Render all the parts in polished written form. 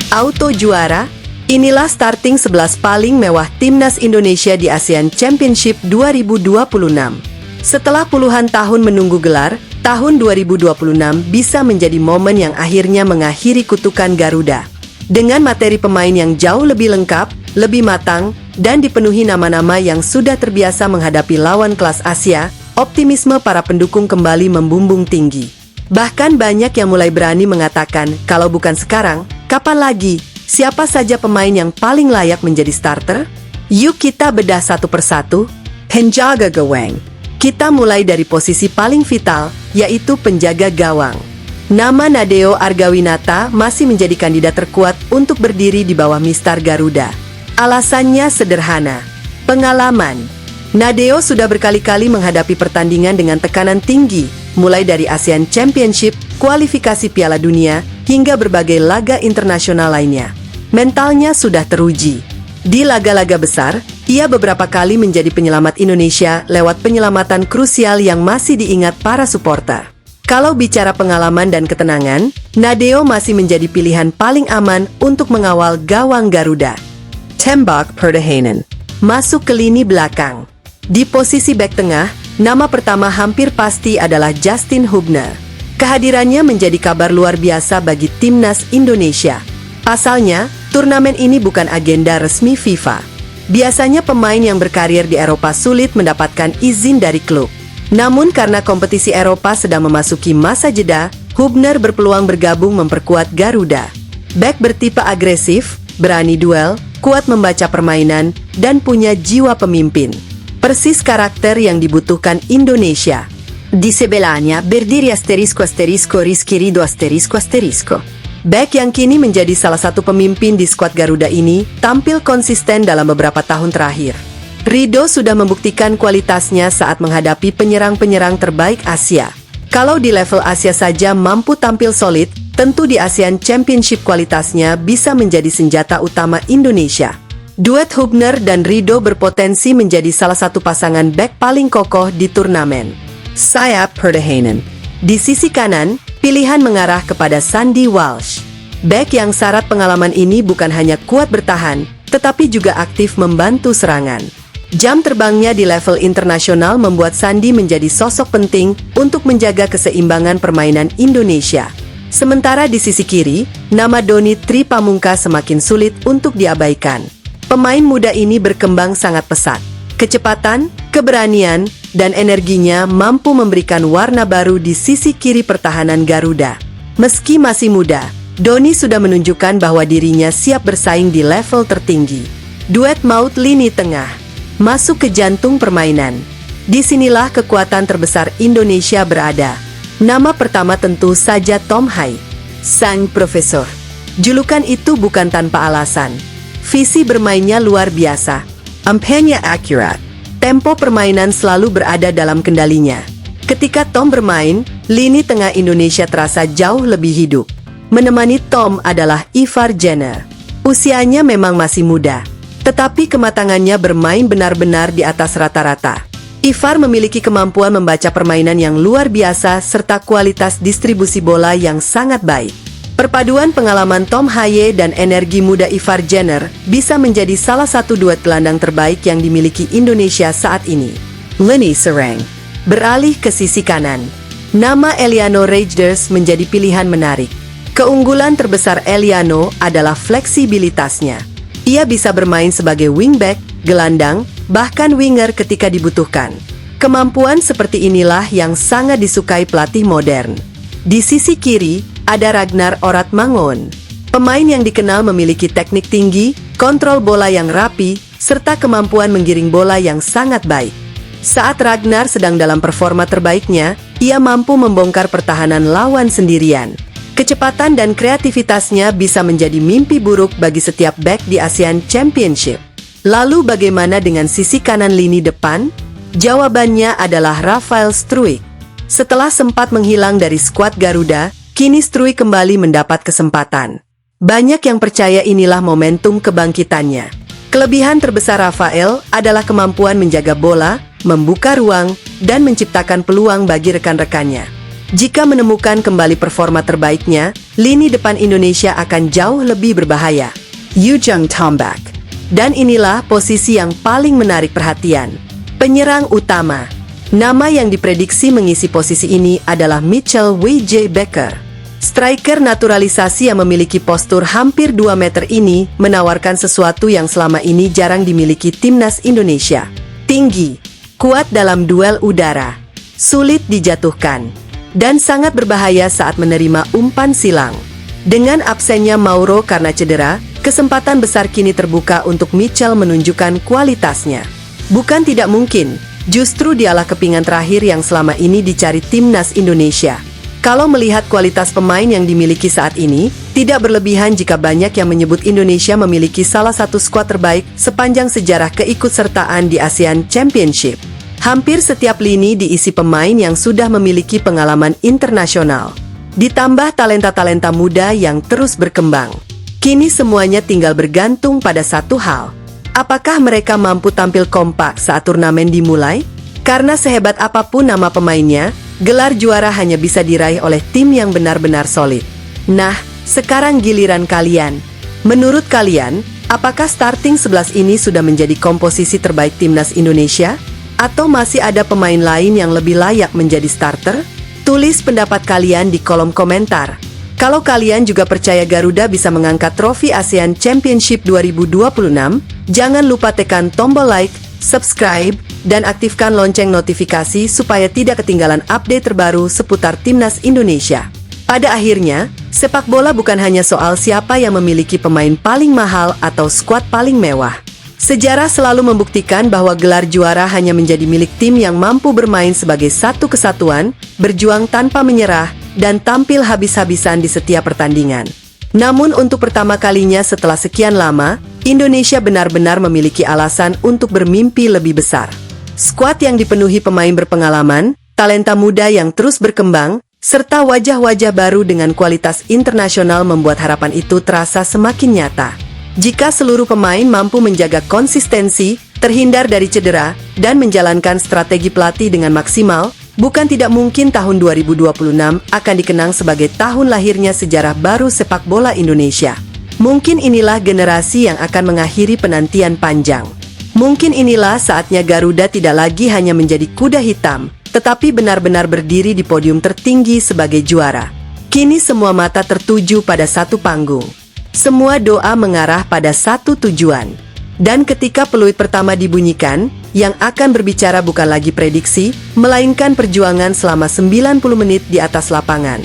Auto juara, inilah starting 11 paling mewah Timnas Indonesia di ASEAN Championship 2026. Setelah puluhan tahun menunggu gelar, tahun 2026 bisa menjadi momen yang akhirnya mengakhiri kutukan Garuda. Dengan materi pemain yang jauh lebih lengkap, lebih matang, dan dipenuhi nama-nama yang sudah terbiasa menghadapi lawan kelas Asia, optimisme para pendukung kembali membumbung tinggi. Bahkan banyak yang mulai berani mengatakan, kalau bukan sekarang, kapan lagi? Siapa saja pemain yang paling layak menjadi starter? Yuk kita bedah satu persatu. Penjaga gawang. Kita mulai dari posisi paling vital, yaitu penjaga gawang. Nama Nadeo Argawinata masih menjadi kandidat terkuat untuk berdiri di bawah Mistar Garuda. Alasannya sederhana. Pengalaman. Nadeo sudah berkali-kali menghadapi pertandingan dengan tekanan tinggi, mulai dari ASEAN Championship, kualifikasi Piala Dunia, hingga berbagai laga internasional lainnya. Mentalnya sudah teruji. Di laga-laga besar, ia beberapa kali menjadi penyelamat Indonesia lewat penyelamatan krusial yang masih diingat para supporter. Kalau bicara pengalaman dan ketenangan, Nadeo masih menjadi pilihan paling aman untuk mengawal gawang Garuda. Tembak Pertahanan. Masuk ke lini belakang. Di posisi bek tengah, nama pertama hampir pasti adalah Justin Hubner. Kehadirannya menjadi kabar luar biasa bagi Timnas Indonesia. Pasalnya, turnamen ini bukan agenda resmi FIFA. Biasanya pemain yang berkarir di Eropa sulit mendapatkan izin dari klub. Namun karena kompetisi Eropa sedang memasuki masa jeda, Hubner berpeluang bergabung memperkuat Garuda. Bek bertipe agresif, berani duel, kuat membaca permainan, dan punya jiwa pemimpin. Persis karakter yang dibutuhkan Indonesia. Di sebelahnya berdiri asterisco Rizky Ridho asterisco. Bek yang kini menjadi salah satu pemimpin di skuad Garuda ini tampil konsisten dalam beberapa tahun terakhir. Ridho sudah membuktikan kualitasnya saat menghadapi penyerang-penyerang terbaik Asia. Kalau di level Asia saja mampu tampil solid, tentu di ASEAN Championship kualitasnya bisa menjadi senjata utama Indonesia. Duet Hubner dan Ridho berpotensi menjadi salah satu pasangan bek paling kokoh di turnamen. Sayap Pertahanan. Di sisi kanan, pilihan mengarah kepada Sandy Walsh. Bek yang syarat pengalaman ini bukan hanya kuat bertahan, tetapi juga aktif membantu serangan. Jam terbangnya di level internasional membuat Sandy menjadi sosok penting untuk menjaga keseimbangan permainan Indonesia. Sementara di sisi kiri, nama Doni Tri Pamungkas semakin sulit untuk diabaikan. Pemain muda ini berkembang sangat pesat. Kecepatan, keberanian, dan energinya mampu memberikan warna baru di sisi kiri pertahanan Garuda. Meski masih muda, Doni sudah menunjukkan bahwa dirinya siap bersaing di level tertinggi. Duet maut lini tengah. Masuk ke jantung permainan. Disinilah kekuatan terbesar Indonesia berada. Nama pertama tentu saja Tom Hai, sang profesor. Julukan itu bukan tanpa alasan. Visi bermainnya luar biasa. Umpannya akurat. Tempo permainan selalu berada dalam kendalinya. Ketika Tom bermain, lini tengah Indonesia terasa jauh lebih hidup. Menemani Tom adalah Ivar Jenner. Usianya memang masih muda, tetapi kematangannya bermain benar-benar di atas rata-rata. Ivar memiliki kemampuan membaca permainan yang luar biasa serta kualitas distribusi bola yang sangat baik. Perpaduan pengalaman Tom Haye dan energi muda Ivar Jenner bisa menjadi salah satu duet gelandang terbaik yang dimiliki Indonesia saat ini. Lini serang. Beralih ke sisi kanan. Nama Eliano Reijers menjadi pilihan menarik. Keunggulan terbesar Eliano adalah fleksibilitasnya. Ia bisa bermain sebagai wingback, gelandang, bahkan winger ketika dibutuhkan. Kemampuan seperti inilah yang sangat disukai pelatih modern. Di sisi kiri, ada Ragnar Oratmangun. Pemain yang dikenal memiliki teknik tinggi, kontrol bola yang rapi, serta kemampuan menggiring bola yang sangat baik. Saat Ragnar sedang dalam performa terbaiknya, ia mampu membongkar pertahanan lawan sendirian. Kecepatan dan kreativitasnya bisa menjadi mimpi buruk bagi setiap bek di ASEAN Championship. Lalu bagaimana dengan sisi kanan lini depan? Jawabannya adalah Rafael Struijk. Setelah sempat menghilang dari skuad Garuda, kini Struijk kembali mendapat kesempatan. Banyak yang percaya inilah momentum kebangkitannya. Kelebihan terbesar Rafael adalah kemampuan menjaga bola, membuka ruang, dan menciptakan peluang bagi rekan-rekannya. Jika menemukan kembali performa terbaiknya, lini depan Indonesia akan jauh lebih berbahaya. Ujung Tombak. Dan inilah posisi yang paling menarik perhatian. Penyerang utama. Nama yang diprediksi mengisi posisi ini adalah Mitchell W.J. Becker. Striker naturalisasi yang memiliki postur hampir 2 meter ini menawarkan sesuatu yang selama ini jarang dimiliki timnas Indonesia. Tinggi, kuat dalam duel udara, sulit dijatuhkan, dan sangat berbahaya saat menerima umpan silang. Dengan absennya Mauro karena cedera, kesempatan besar kini terbuka untuk Mitchell menunjukkan kualitasnya. Bukan tidak mungkin, justru dialah kepingan terakhir yang selama ini dicari timnas Indonesia. Kalau melihat kualitas pemain yang dimiliki saat ini, tidak berlebihan jika banyak yang menyebut Indonesia memiliki salah satu skuad terbaik sepanjang sejarah keikutsertaan di ASEAN Championship. Hampir setiap lini diisi pemain yang sudah memiliki pengalaman internasional. Ditambah talenta-talenta muda yang terus berkembang. Kini semuanya tinggal bergantung pada satu hal. Apakah mereka mampu tampil kompak saat turnamen dimulai? Karena sehebat apapun nama pemainnya, gelar juara hanya bisa diraih oleh tim yang benar-benar solid. Nah, sekarang giliran kalian. Menurut kalian, apakah starting 11 ini sudah menjadi komposisi terbaik timnas Indonesia? Atau masih ada pemain lain yang lebih layak menjadi starter? Tulis pendapat kalian di kolom komentar. Kalau kalian juga percaya Garuda bisa mengangkat trofi ASEAN Championship 2026, jangan lupa tekan tombol like, subscribe, dan aktifkan lonceng notifikasi supaya tidak ketinggalan update terbaru seputar timnas Indonesia. Pada akhirnya, sepak bola bukan hanya soal siapa yang memiliki pemain paling mahal atau skuad paling mewah. Sejarah selalu membuktikan bahwa gelar juara hanya menjadi milik tim yang mampu bermain sebagai satu kesatuan, berjuang tanpa menyerah, dan tampil habis-habisan di setiap pertandingan. Namun untuk pertama kalinya setelah sekian lama, Indonesia benar-benar memiliki alasan untuk bermimpi lebih besar. Skuad yang dipenuhi pemain berpengalaman, talenta muda yang terus berkembang, serta wajah-wajah baru dengan kualitas internasional membuat harapan itu terasa semakin nyata. Jika seluruh pemain mampu menjaga konsistensi, terhindar dari cedera, dan menjalankan strategi pelatih dengan maksimal, bukan tidak mungkin tahun 2026 akan dikenang sebagai tahun lahirnya sejarah baru sepak bola Indonesia. Mungkin inilah generasi yang akan mengakhiri penantian panjang. Mungkin inilah saatnya Garuda tidak lagi hanya menjadi kuda hitam, tetapi benar-benar berdiri di podium tertinggi sebagai juara. Kini semua mata tertuju pada satu panggung. Semua doa mengarah pada satu tujuan. Dan ketika peluit pertama dibunyikan, yang akan berbicara bukan lagi prediksi, melainkan perjuangan selama 90 menit di atas lapangan.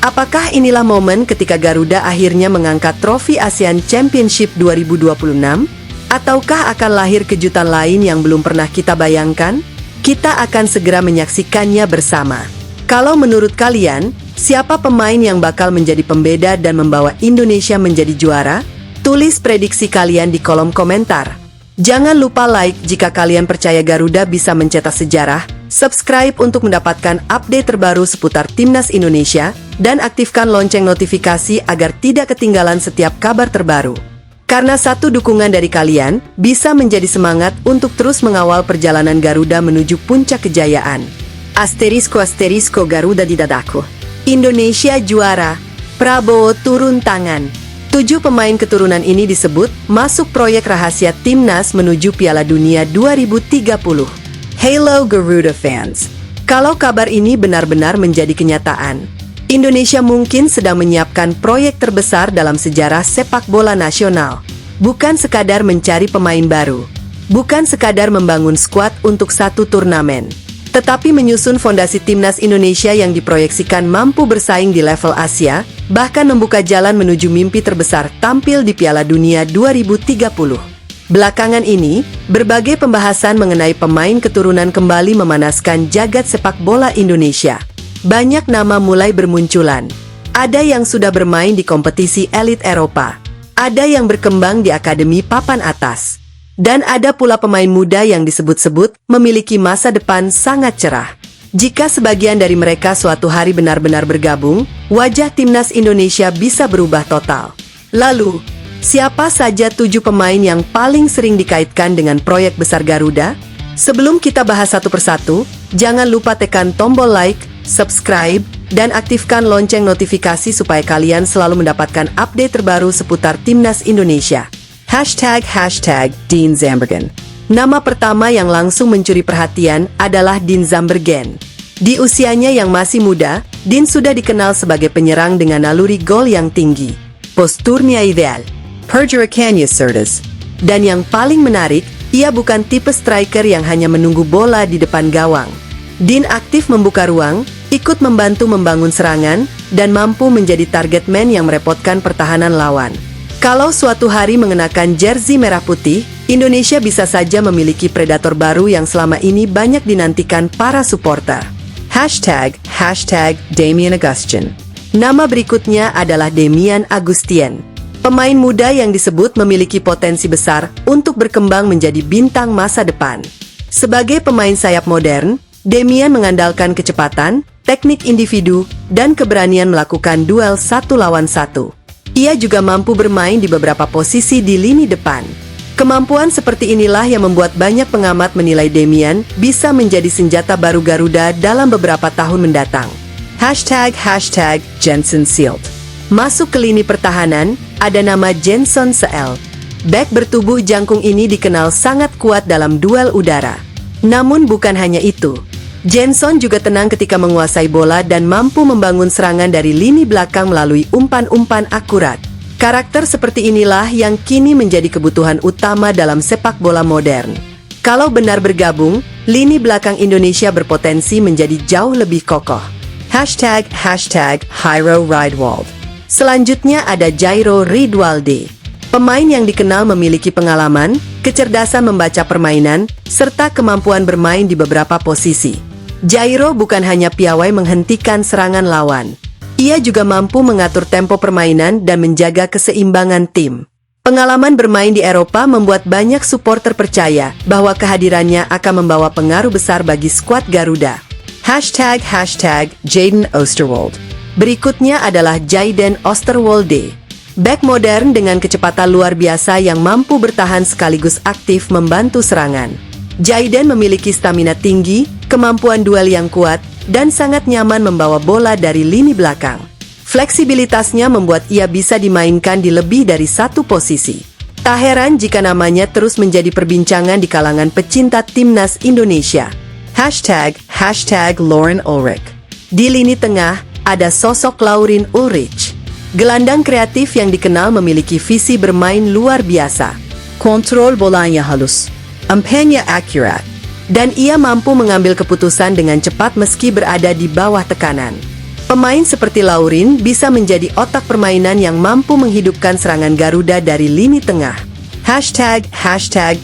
Apakah inilah momen ketika Garuda akhirnya mengangkat trofi ASEAN Championship 2026? Ataukah akan lahir kejutan lain yang belum pernah kita bayangkan? Kita akan segera menyaksikannya bersama. Kalau menurut kalian, siapa pemain yang bakal menjadi pembeda dan membawa Indonesia menjadi juara? Tulis prediksi kalian di kolom komentar. Jangan lupa like jika kalian percaya Garuda bisa mencetak sejarah, subscribe untuk mendapatkan update terbaru seputar timnas Indonesia, dan aktifkan lonceng notifikasi agar tidak ketinggalan setiap kabar terbaru. Karena satu dukungan dari kalian bisa menjadi semangat untuk terus mengawal perjalanan Garuda menuju puncak kejayaan. Asterisko Garuda di dadaku. Indonesia juara, Prabowo turun tangan. 7 pemain keturunan ini disebut masuk proyek rahasia timnas menuju Piala Dunia 2030. Hello Garuda fans. Kalau kabar ini benar-benar menjadi kenyataan, Indonesia mungkin sedang menyiapkan proyek terbesar dalam sejarah sepak bola nasional. Bukan sekadar mencari pemain baru, bukan sekadar membangun skuad untuk satu turnamen, tetapi menyusun fondasi timnas Indonesia yang diproyeksikan mampu bersaing di level Asia, bahkan membuka jalan menuju mimpi terbesar tampil di Piala Dunia 2030. Belakangan ini, berbagai pembahasan mengenai pemain keturunan kembali memanaskan jagat sepak bola Indonesia. Banyak nama mulai bermunculan. Ada yang sudah bermain di kompetisi elit Eropa, ada yang berkembang di akademi papan atas, dan ada pula pemain muda yang disebut-sebut memiliki masa depan sangat cerah. Jika sebagian dari mereka suatu hari benar-benar bergabung, wajah timnas Indonesia bisa berubah total. Lalu, siapa saja 7 pemain yang paling sering dikaitkan dengan proyek besar Garuda? Sebelum kita bahas satu persatu, jangan lupa tekan tombol like, subscribe, dan aktifkan lonceng notifikasi supaya kalian selalu mendapatkan update terbaru seputar Timnas Indonesia. #Dean Zandbergen. Nama pertama yang langsung mencuri perhatian adalah Dean Zandbergen. Di usianya yang masih muda, Dean sudah dikenal sebagai penyerang dengan naluri gol yang tinggi, posturnya ideal, pergerakannya cerdas, dan yang paling menarik, ia bukan tipe striker yang hanya menunggu bola di depan gawang. Dean aktif membuka ruang, ikut membantu membangun serangan, dan mampu menjadi target man yang merepotkan pertahanan lawan. Kalau suatu hari mengenakan jersey merah putih, Indonesia bisa saja memiliki predator baru yang selama ini banyak dinantikan para supporter. #Damian Augustien. Nama berikutnya adalah Damian Augustien. Pemain muda yang disebut memiliki potensi besar untuk berkembang menjadi bintang masa depan. Sebagai pemain sayap modern, Damian mengandalkan kecepatan, teknik individu, dan keberanian melakukan duel 1 lawan 1. Ia juga mampu bermain di beberapa posisi di lini depan. Kemampuan seperti inilah yang membuat banyak pengamat menilai Damian bisa menjadi senjata baru Garuda dalam beberapa tahun mendatang. #Jensen Seelt. Masuk ke lini pertahanan, ada nama Jenson Seelt. Bek bertubuh jangkung ini dikenal sangat kuat dalam duel udara. Namun bukan hanya itu. Jenson juga tenang ketika menguasai bola dan mampu membangun serangan dari lini belakang melalui umpan-umpan akurat. Karakter seperti inilah yang kini menjadi kebutuhan utama dalam sepak bola modern. Kalau benar bergabung, lini belakang Indonesia berpotensi menjadi jauh lebih kokoh. #Jairo Riedwald. Selanjutnya ada Jairo Riedwalde. Pemain yang dikenal memiliki pengalaman, kecerdasan membaca permainan, serta kemampuan bermain di beberapa posisi. Jairo bukan hanya piawai menghentikan serangan lawan. Ia juga mampu mengatur tempo permainan dan menjaga keseimbangan tim. Pengalaman bermain di Eropa membuat banyak supporter percaya bahwa kehadirannya akan membawa pengaruh besar bagi skuad Garuda. #Jayden Oosterwolde. Berikutnya adalah Jayden Oosterwolde. Bek modern dengan kecepatan luar biasa yang mampu bertahan sekaligus aktif membantu serangan. Jayden memiliki stamina tinggi, kemampuan duel yang kuat, dan sangat nyaman membawa bola dari lini belakang. Fleksibilitasnya membuat ia bisa dimainkan di lebih dari satu posisi. Tak heran jika namanya terus menjadi perbincangan di kalangan pecinta Timnas Indonesia. #Lauren Ulrich. Di lini tengah, ada sosok Lauren Ulrich. Gelandang kreatif yang dikenal memiliki visi bermain luar biasa. Kontrol bolanya halus, umpannya akurat, dan ia mampu mengambil keputusan dengan cepat meski berada di bawah tekanan. Pemain seperti Lauren bisa menjadi otak permainan yang mampu menghidupkan serangan Garuda dari lini tengah.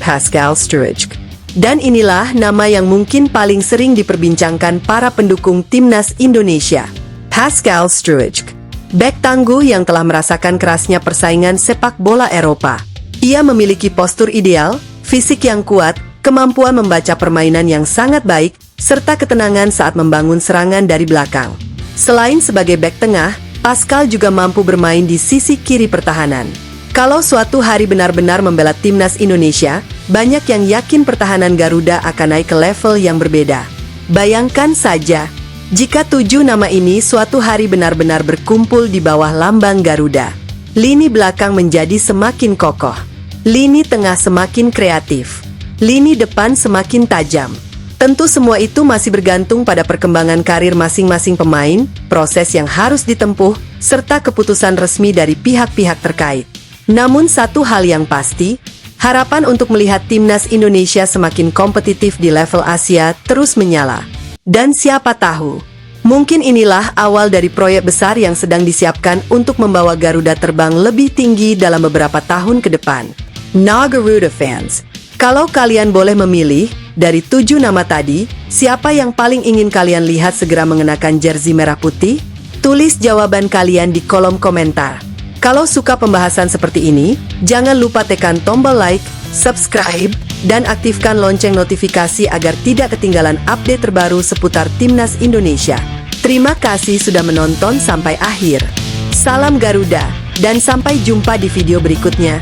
#Pascal Struijk. Dan inilah nama yang mungkin paling sering diperbincangkan para pendukung Timnas Indonesia. Pascal Struijk. Bek tangguh yang telah merasakan kerasnya persaingan sepak bola Eropa. Ia memiliki postur ideal, fisik yang kuat, kemampuan membaca permainan yang sangat baik, serta ketenangan saat membangun serangan dari belakang. Selain sebagai bek tengah, Pascal juga mampu bermain di sisi kiri pertahanan. Kalau suatu hari benar-benar membela Timnas Indonesia, banyak yang yakin pertahanan Garuda akan naik ke level yang berbeda. Bayangkan saja, jika 7 nama ini suatu hari benar-benar berkumpul di bawah lambang Garuda. Lini belakang menjadi semakin kokoh, lini tengah semakin kreatif, lini depan semakin tajam. Tentu semua itu masih bergantung pada perkembangan karir masing-masing pemain, proses yang harus ditempuh, serta keputusan resmi dari pihak-pihak terkait. Namun satu hal yang pasti, harapan untuk melihat Timnas Indonesia semakin kompetitif di level Asia terus menyala. Dan siapa tahu, mungkin inilah awal dari proyek besar yang sedang disiapkan untuk membawa Garuda terbang lebih tinggi dalam beberapa tahun ke depan. Garuda fans, kalau kalian boleh memilih, dari 7 nama tadi, siapa yang paling ingin kalian lihat segera mengenakan jersey merah putih? Tulis jawaban kalian di kolom komentar. Kalau suka pembahasan seperti ini, jangan lupa tekan tombol like, subscribe, dan aktifkan lonceng notifikasi agar tidak ketinggalan update terbaru seputar Timnas Indonesia. Terima kasih sudah menonton sampai akhir. Salam Garuda, dan sampai jumpa di video berikutnya.